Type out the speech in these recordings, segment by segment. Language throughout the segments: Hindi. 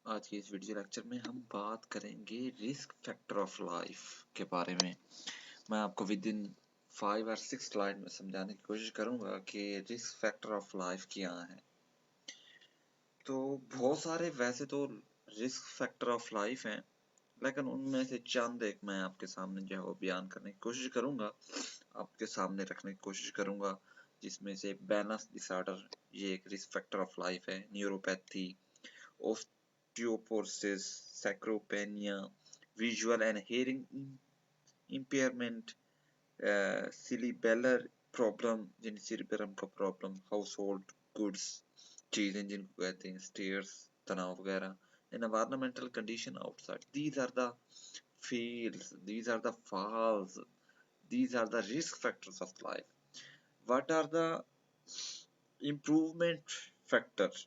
आज की इस वीडियो लेक्चर में हम बात करेंगे रिस्क फैक्टर ऑफ लाइफ के बारे में। मैं आपको विद इन 5 और 6 स्लाइड में समझाने की कोशिश करूंगा कि रिस्क फैक्टर ऑफ लाइफ क्या है। तो बहुत सारे वैसे तो रिस्क फैक्टर ऑफ लाइफ हैं, लेकिन उनमें से चंद एक मैं आपके सामने जो है वो बयान करने की कोशिश करूंगा, आपके सामने रखने की कोशिश करूंगा। जिसमें से बैलेंस डिसऑर्डर, ये एक रिस्क फैक्टर ऑफ लाइफ है। Neuropathy, osteoporosis, sarcopenia, visual and hearing impairment, cerebellar problem यानी cerebellum का प्रॉब्लम, हाउसहोल्ड गुड्स चीजें जिनको कहते हैं, स्टेयर्स, तनाव वगैरह, environmental condition outside. These are the fields, these are the falls, these are the risk factors of life. What are the improvement factors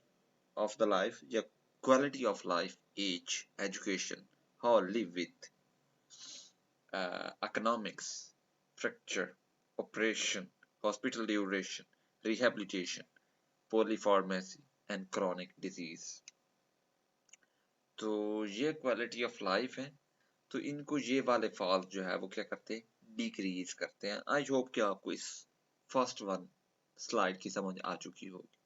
of the life? Yeah, quality of life, age, education, how live with, economics, fracture, operation, hospital duration, rehabilitation, polypharmacy and chronic disease. तो ये क्वालिटी ऑफ लाइफ है। तो इनको ये वाले फॉल्स जो है वो क्या करते हैं, डिक्रीज करते हैं। आई होप कि आपको इस फर्स्ट वन स्लाइड की समझ आ चुकी होगी।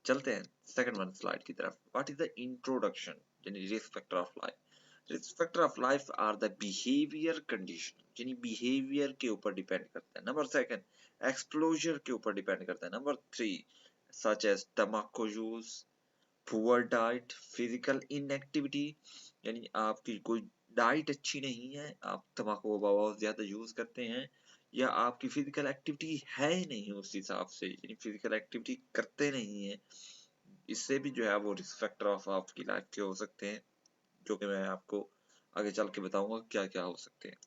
चलते हैं सेकंड वन स्लाइड की तरफ। व्हाट इज द इंट्रोडक्शन यानी risk factor of life. Risk factor of life are the behaviour condition, यानी बिहेवियर के ऊपर डिपेंड करता है। नंबर सेकंड, एक्सपोजर के ऊपर डिपेंड करता है। Number three, such as tobacco use, poor diet, physical inactivity, यानी आपकी कोई डाइट अच्छी नहीं है, आप तंबाकू बहुत ज्यादा यूज करते हैं, या आपकी फिजिकल एक्टिविटी है ही नहीं उस हिसाब से, यानी फिजिकल एक्टिविटी करते नहीं है, इससे भी जो है वो रिस्क फैक्टर ऑफ आपकी लाइफ के हो सकते हैं, जो कि मैं आपको आगे चल के बताऊंगा क्या क्या हो सकते हैं।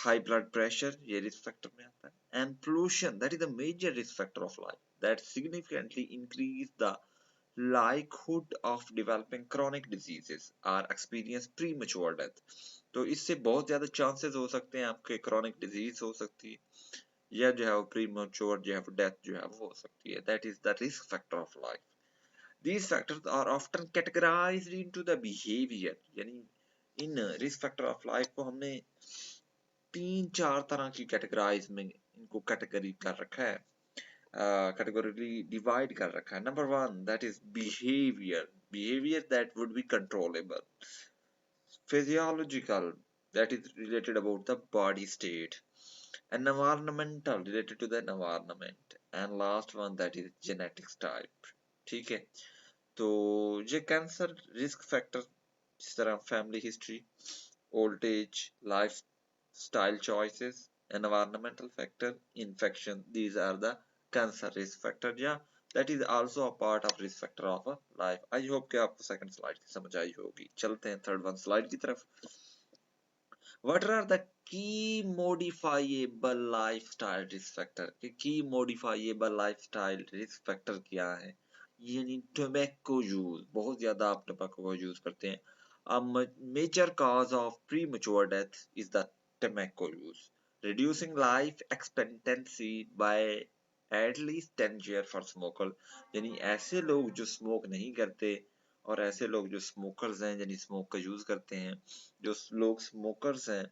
हाई ब्लड प्रेशर, ये रिस्क फैक्टर में आता है। And pollution, that is the major risk factor of life that significantly increase the likelihood of developing chronic diseases or experience premature death। तो इससे बहुत ज्यादा चांसेस हो सकते हैं आपके chronic disease हो सकती है, या जो है वो premature जो है वो डेथ जो है वो हो सकती है। that is the risk factor of life. These factors are often categorized into the behavior, यानी in risk factor of life को हमने तीन चार तरह की कैटेगराइज में इनको कैटेगरी कर रखा है, categorically divide कर रखा है। Number one, that is behavior that would be controllable. Physiological, that is related about the body state. And environmental, related to the environment. And last one, that is genetics type. ठीक है, तो ये कैंसर रिस्क फैक्टर जिस तरह family history, old age, life style choices, environmental factor, infection, these are the cancer risk factor, yeah, that is also a part of risk factor of a life. I hope कि आपको second slide की समझ आई होगी। चलते हैं third one slide की तरफ। What are the key modifiable lifestyle risk factor? कि key modifiable lifestyle risk factor क्या है? यानी tobacco use, बहुत ज्यादा आप tobacco को यूज करते हैं। A major cause of premature death is the tobacco use, reducing life expectancy by at least 10 years for smoker। यानी ऐसे लोग जो स्मोक नहीं करते और ऐसे लोग जो स्मोकर्स हैं यानी स्मोक का यूज करते हैं, जो लोग स्मोकर्स हैं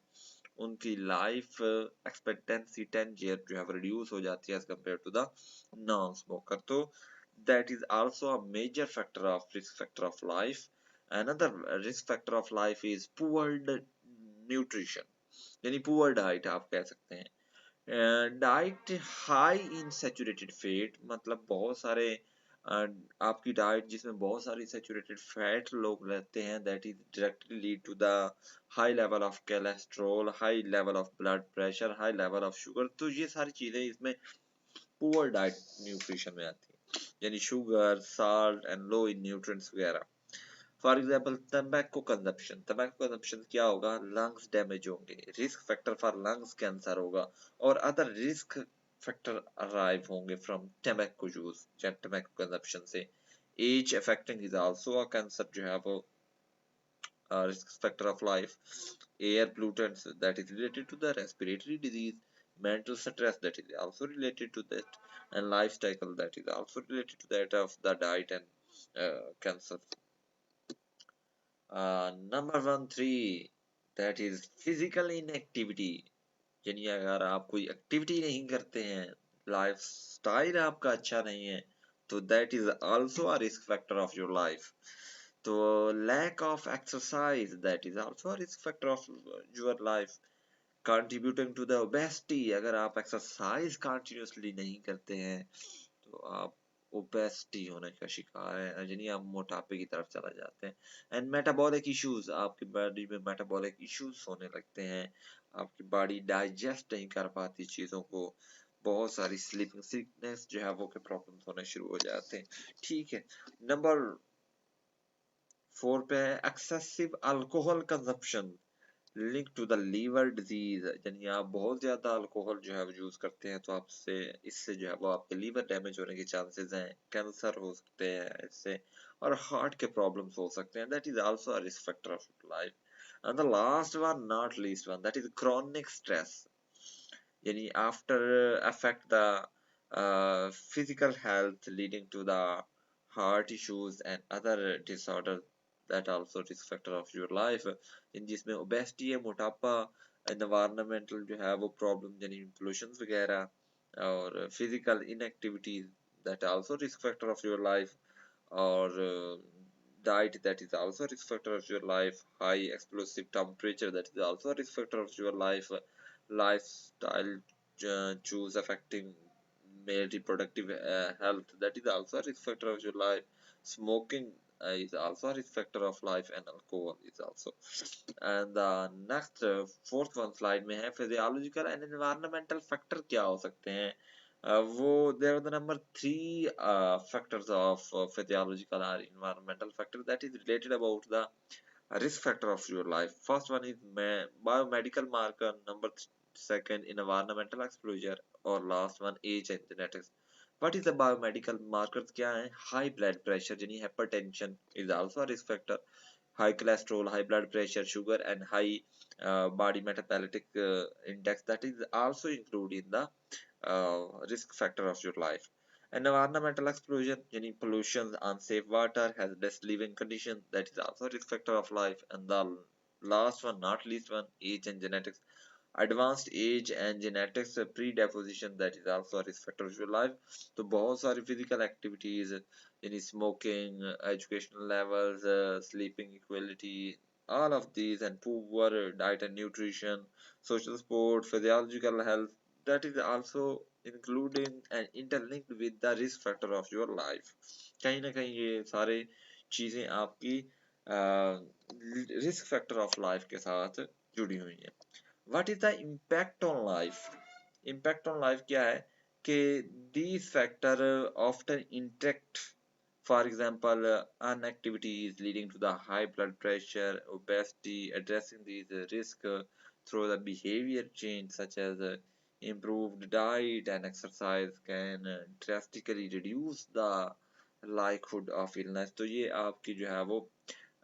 उनकी लाइफ एक्सपेक्टेंसी 10 ईयर जो है रिड्यूस हो जाती है as compare to the non smoker. तो that is also a major factor of risk factor of life. Another risk factor of life is poor nutrition, यानी पुअर डाइट आप कह सकते हैं। Diet high in saturated fat, मतलब बहुत सारे आपकी डाइट जिसमें बहुत सारी सैचुरेटेड फैट लोग लेते हैं, that is directly lead to the high level of cholesterol, high level of blood pressure, high level of sugar. तो ये सारी चीजें इसमें पुअर डाइट न्यूट्रिशन में आती है, यानी sugar, salt and low in nutrients वगैरह। फॉर एग्जाम्पल tobacco कंजप्शन क्या होगा, लंग्स डैमेज होंगे, risk factor for lungs cancer होगा, और अदर रिस्क फैक्टर अराइव होंगे फ्रॉम tobacco यूज या tobacco कंजप्शन से। As affecting is also a cancer जो है वो risk factor of life. Air pollutants, that is related to the respiratory disease. Mental stress, that is also related to that. And lifestyle, that is also related to that of the diet and cancer. Number 1 3 that is physical inactivity, यानी अगर आप कोई एक्टिविटी नहीं करते हैं, लाइफ स्टाइल आपका अच्छा नहीं है, तो that is also a risk factor of your life. तो lack of exercise that is also a risk factor of your life, contributing to the obesity. अगर आप एक्सरसाइज कंटिन्यूसली नहीं करते हैं तो आप ओबेसिटी होने का शिकार है, यानी आप मोटापे की तरफ चला जाते हैं। एंड मेटाबॉलिक इश्यूज, आपकी बॉडी में मेटाबॉलिक इश्यूज होने लगते हैं, आपकी बॉडी डाइजेस्ट नहीं कर पाती चीजों को, बहुत सारी स्लीपिंग सिकनेस जो है वो के प्रॉब्लम्स होने शुरू हो जाते हैं। ठीक है, नंबर 4 पे है excessive alcohol consumption link to the liver disease, यानी आप बहुत ज्यादा अल्कोहल जो है वो यूज करते हैं तो आपसे इससे जो है वो आपके लीवर डैमेज होने के चांसेस हैं, कैंसर हो सकते हैं इससे, और हार्ट के प्रॉब्लम्स हो सकते हैं। That is also a risk factor of life. And the last one not least one that is chronic stress, यानी after affect the physical health leading to the heart issues and other disorders that also risk factor of your life, इन जिसमें obesity है, मोटापा, environmental जो है वो problem यानी pollution वगैरह, और physical inactivity that also risk factor of your life, और diet that is also risk factor of your life, high explosive temperature that is also a risk factor of your life, lifestyle choose affecting male reproductive health that is also a risk factor of your life, smoking is also a risk factor of life, and alcohol is also। and the next fourth one slide में है physiological and environmental factor क्या हो सकते हैं। वो there are the number 3 factors of physiological or environmental factor that is related about the risk factor of your life। First one is biomedical marker, number second environmental exposure, और last one age and genetics। What is the biomedical markers क्या है? High blood pressure यानी hypertension is also a risk factor, high cholesterol, high blood pressure, sugar, and high body metabolic index that is also included in the risk factor of your life। Environmental explosion यानी pollution, unsafe water, hazardous living condition that is also a risk factor of life। and the last one not least one age and genetics, advanced age and genetics predisposition that is also a risk factor of your life। तो बहुत सारी physical activities यानी smoking, educational levels, sleeping equality, all of these, and poor diet and nutrition, social support, physiological health, that is also including and interlinked with the risk factor of your life। कहीं ना कहीं ये सारे चीजें आपकी रिस्क फैक्टर ऑफ लाइफ के साथ जुड़ी हुई हैं। What is the impact on life? Impact on life क्या है कि these factor often interact, for example inactivity is leading to the high blood pressure, obesity, addressing these risk through the behavior change such as improved diet and exercise can drastically reduce the likelihood of illness। तो ये आपकी जो है वो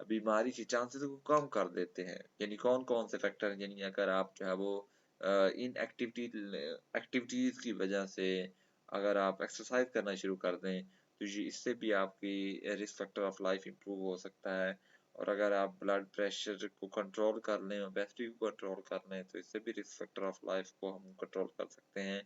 बीमारी के चांसेस को कम कर देते हैं। यानी कौन कौन से फैक्टर, यानी अगर आप जो है वो इन एक्टिविटीज की वजह से अगर आप एक्सरसाइज करना शुरू कर दें तो ये इससे भी आपकी risk factor of life improve हो सकता है। और अगर आप ब्लड प्रेशर को कंट्रोल कर लें, ओबेसिटी को कंट्रोल कर लें, तो इससे भी रिस्क फैक्टर ऑफ लाइफ को हम कंट्रोल कर सकते हैं।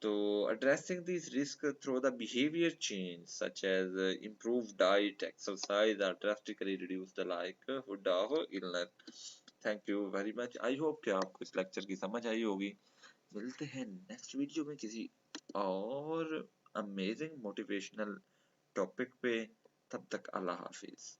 So addressing these risks through the behavior change such as improved diet, exercise or drastically reduce the likelihood of illness। Thank you very much। I hope कि आपको इस लेक्चर की समझ आई होगी। मिलते हैं नेक्स्ट वीडियो में किसी और अमेजिंग मोटिवेशनल टॉपिक पे। तब तक अल्लाह हाफिज।